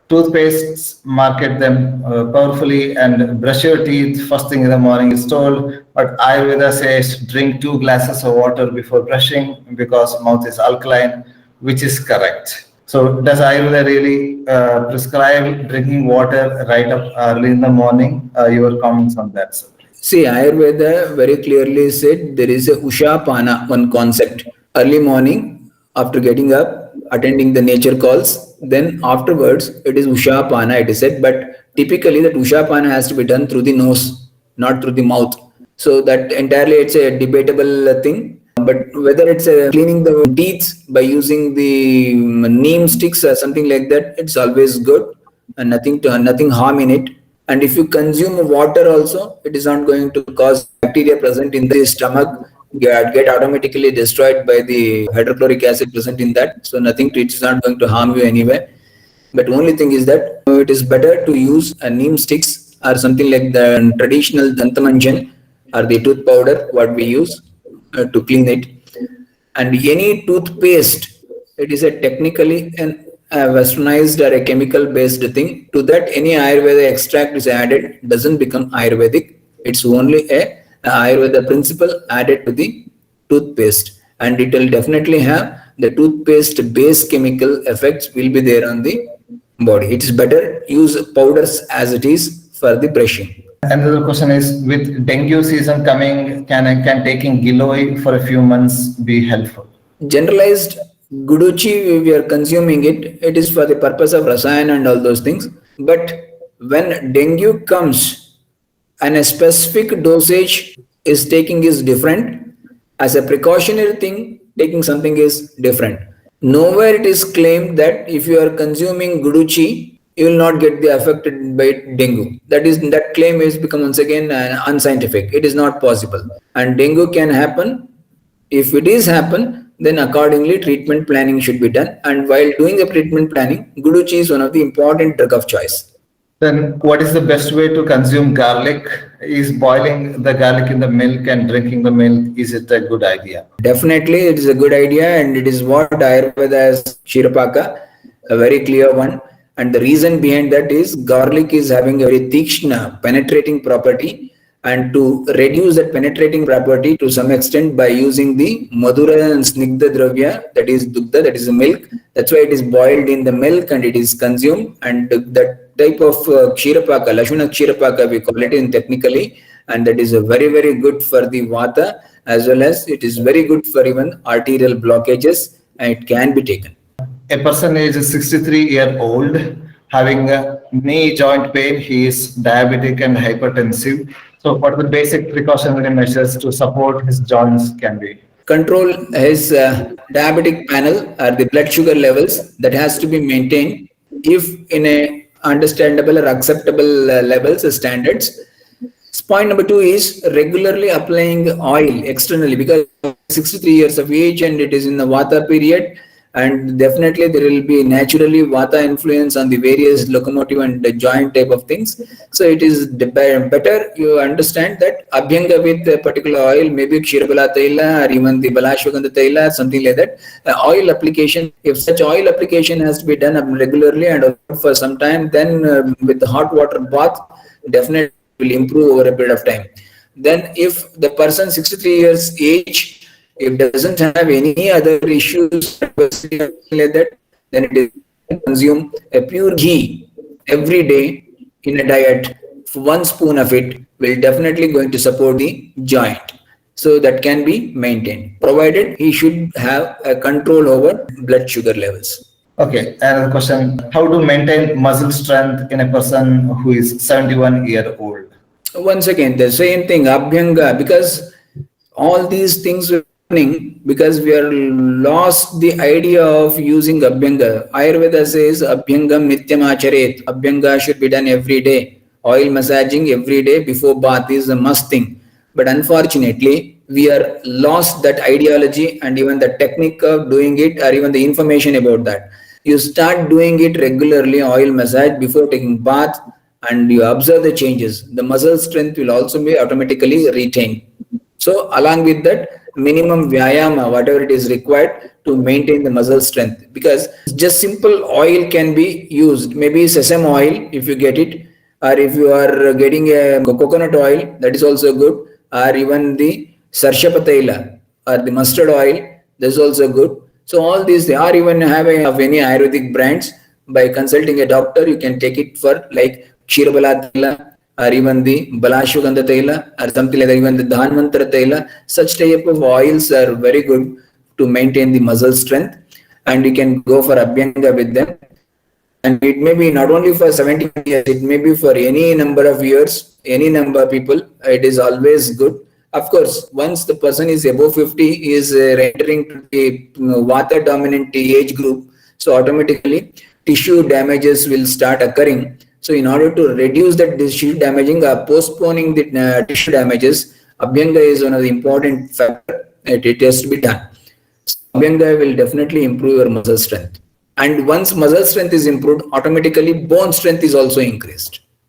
Toothpastes market them powerfully and brush your teeth first thing in the morning is told, but Ayurveda says drink 2 glasses of water before brushing because mouth is alkaline, which is correct. So does Ayurveda really prescribe drinking water right up early in the morning? Your comments on that, sir. See, Ayurveda very clearly said there is a Ushapana, one concept. Early morning, after getting up, attending the nature calls, then afterwards it is Ushapana, it is said, but typically that Ushapana has to be done through the nose, not through the mouth. So that entirely it's a debatable thing. But whether it's cleaning the teeth by using the neem sticks or something like that, it's always good and nothing harm in it. And if you consume water also, it is not going to cause bacteria present in the stomach get automatically destroyed by the hydrochloric acid present in that. So it is not going to harm you anyway. But only thing is that it is better to use a neem sticks or something like the traditional dantamanjan or the tooth powder what we use to clean it. And any toothpaste, it is a technically a westernized or a chemical based thing. To that, any Ayurveda extract is added, doesn't become Ayurvedic. It's only a Ayurveda principle added to the toothpaste, and it will definitely have the toothpaste base chemical effects will be there on the body. It's better use powders as it is for the brushing. Another question is, with dengue season coming, can taking Giloy for a few months be helpful? Generalized guduchi, we are consuming it. It is for the purpose of rasayan and all those things. But when dengue comes, and a specific dosage is taking is different. As a precautionary thing, taking something is different. Nowhere it is claimed that if you are consuming guduchi, you will not get the affected by dengue. That claim is become once again unscientific. It is not possible. And dengue can happen. If it is happen, then accordingly treatment planning should be done. And while doing the treatment planning, guduchi is one of the important drug of choice. Then what is the best way to consume garlic? Is boiling the garlic in the milk and drinking the milk, is it a good idea? Definitely, it is a good idea, and it is what Ayurveda has Kshirapaka, a very clear one. And the reason behind that is garlic is having a very tikshna, penetrating property, and to reduce that penetrating property to some extent by using the madhura and snigdha dravya, that is dugdha, that is the milk. That's why it is boiled in the milk and it is consumed. And that type of kshirapaka, Lashuna kshirapaka, we call it in technically, and that is a very, very good for the vata, as well as it is very good for even arterial blockages, and it can be taken. A person is 63-year-old having a knee joint pain. He is diabetic and hypertensive. So what are the basic precautionary measures to support his joints can be? Control his diabetic panel or the blood sugar levels, that has to be maintained if in a understandable or acceptable levels standards. Point number 2 is regularly applying oil externally, because 63 years of age and it is in the vata period, and definitely there will be naturally vata influence on the various locomotive and the joint type of things. So it is better you understand that abhyanga with a particular oil, maybe Kshirabala Taila or even the Balashwagandha Taila, something like that. Oil application, if such oil application has to be done regularly and for some time, then with the hot water bath, definitely will improve over a period of time. Then if the person 63 years age, if doesn't have any other issues like that, then it is consume a pure ghee every day in a diet. 1 spoon of it will definitely going to support the joint. So that can be maintained, provided he should have a control over blood sugar levels. Okay, another question. How to maintain muscle strength in a person who is 71-year-old? Once again, the same thing, abhyanga, because all these things were happening because we are lost the idea of using abhyanga. Ayurveda says abhyangam nityam acharet. Abhyanga should be done every day. Oil massaging every day before bath is a must thing. But unfortunately, we are lost that ideology and even the technique of doing it, or even the information about that. You start doing it regularly, oil massage before taking bath, and you observe the changes. The muscle strength will also be automatically retained. So along with that, minimum vyayama, whatever it is required to maintain the muscle strength. Because just simple oil can be used, maybe sesame oil if you get it, or if you are getting a coconut oil, that is also good, or even the sarshapataila or the mustard oil, that is also good. So all these, they are even having of any Ayurvedic brands. By consulting a doctor, you can take it for like Kshirabala Taila, or even the Balashugandha Taila, or something like that, even the Dhanvantra Taila. Such type of oils are very good to maintain the muscle strength, and you can go for Abhyanga with them. And it may be not only for 70 years, it may be for any number of years, any number of people. It is always good. Of course, once the person is above 50, he is entering to the Vata dominant age group. So automatically tissue damages will start occurring. So in order to reduce that tissue damaging or postponing the tissue damages, Abhyanga is one of the important factors. It has to be done. So Abhyanga will definitely improve your muscle strength. And once muscle strength is improved, automatically bone strength is also increased.